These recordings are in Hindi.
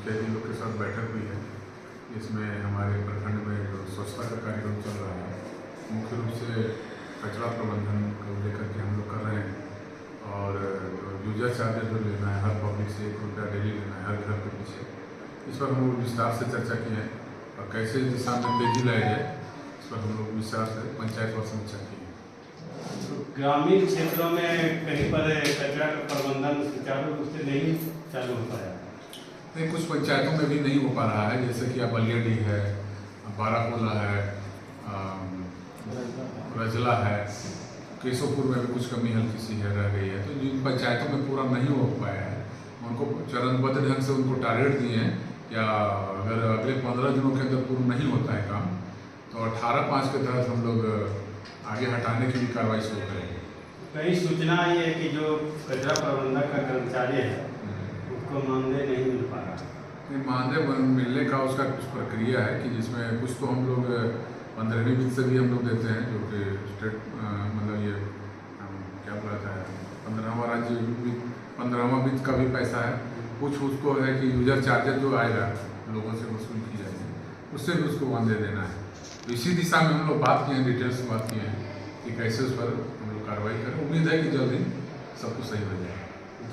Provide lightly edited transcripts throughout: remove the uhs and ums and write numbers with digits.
मुखिया जी लोग के साथ बैठक हुई है। इसमें हमारे प्रखंड में जो स्वच्छता का कार्यक्रम चल रहा है, मुख्य रूप से कचरा प्रबंधन को लेकर के हम लोग कर रहे हैं और यूजर चार्जेस जो लेना है, हर पब्लिक से ₹1 डेली लेना है हर घर के पीछे, इस पर हम लोग विस्तार से चर्चा की है और कैसे इस दिशा में तेजी लाई जाए, इस पर हम लोग विस्तार से पंचायत वर्ष में चर्चा की है। तो ग्रामीण क्षेत्रों में कहीं पर कचरा का प्रबंधन सुचारू रूप से नहीं चालू हो पाया। नहीं, कुछ पंचायतों में भी नहीं हो पा रहा है, जैसे कि अब बलियाडी है, बाराकोला है, रजला है, केशवपुर में भी कुछ कमी हल्की सी है रह गई है। तो जिन पंचायतों में पूरा नहीं हो पाया है उनको चरणबद्ध ढंग से उनको टारगेट दिए हैं, या अगर अगले 15 दिनों के अंदर पूर्ण नहीं होता है काम तो 18/5 के तहत हम लोग आगे हटाने की भी कार्रवाई शुरू करेंगे। कई सूचना आई है कि जो कचरा प्रबंधन का कर्मचारी है उसको मानदेय नहीं मिल पा रहा। मानदेय मिलने का उसका कुछ प्रक्रिया है कि जिसमें कुछ तो हम लोग 15वीं वित्त से भी हम लोग देते हैं, जो कि स्टेट मतलब ये क्या बोला जाता है 15वां राज्य वित्त, 15वां वित्त का भी पैसा है। कुछ उसको है कि यूजर चार्जेस जो आएगा लोगों से वसूल की जाएगी, उससे भी उसको मानदेय देना है। तो इसी दिशा में हम लोग बात किए हैं, डिटेल से बात किए हैं कि कैसे उस पर हम लोग कार्रवाई करें। उम्मीद है कि जल्द ही सब कुछ सही हो जाए।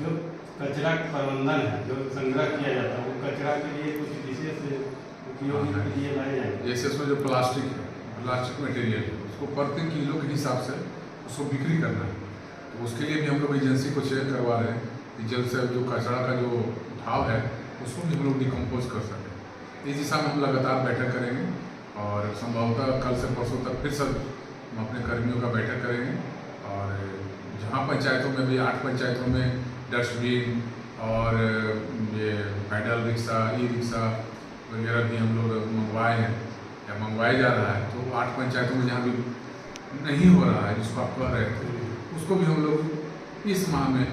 जो कचरा प्रबंधन है, जो संग्रह किया जाता है, वो कचरा के लिए कुछ विशेष उपयोग के लिए लाए जाएंगे। जैसे उसमें जो प्लास्टिक मटेरियल है उसको प्रति किलो के हिसाब से उसको बिक्री करना है। तो उसके लिए भी हम लोग एजेंसी को चेक करवा रहे हैं कि जल्द से जो कचरा का जो उठाव है उसको भी हम लोग डिकम्पोज कर सकें। इस दिशा में हम लगातार बैठक करेंगे और संभवतः कल से परसों तक फिर सब हम अपने कर्मियों का बैठक करेंगे। और जहाँ पंचायतों में भी 8 पंचायतों में डस्टबिन और ये पैडल रिक्शा, ई रिक्शा वगैरह भी हम लोग मंगवाए हैं या मंगवाया जा रहा है, तो 8 पंचायतों में जहाँ भी नहीं हो रहा है जिसको आप कह रहे थे उसको भी हम लोग इस माह में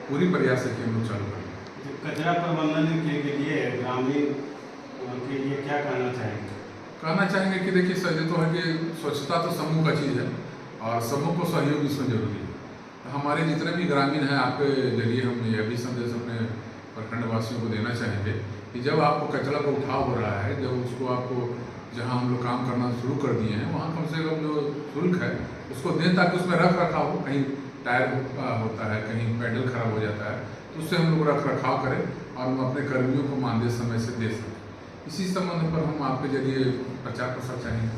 पूरी प्रयास से हम लोग चालू करेंगे। कचरा प्रबंधन के लिए ग्रामीण के लिए क्या कहना चाहेंगे? कहना चाहेंगे कि देखिए सही तो है कि स्वच्छता तो समूह का चीज़ है और समूह को सहयोग इसमें जरूरी है। तो हमारे जितने भी ग्रामीण हैं, आपके जरिए हम यह भी संदेश अपने प्रखंड वासियों को देना चाहेंगे कि जब आपको कचरा का उठाव हो रहा है, जब उसको आपको जहाँ हम लोग काम करना शुरू कर दिए हैं वहाँ कम से कम जो शुल्क है उसको दें, ताकि उसमें रख रखाव हो। कहीं टायर होता है, कहीं पैडल खराब हो जाता है, तो उससे हम लोग रख रखाव करें और हम अपने कर्मियों को मानदेय समय से दे सकें। इसी संबंध पर हम आपके जरिए प्रचार प्रसार चाहेंगे।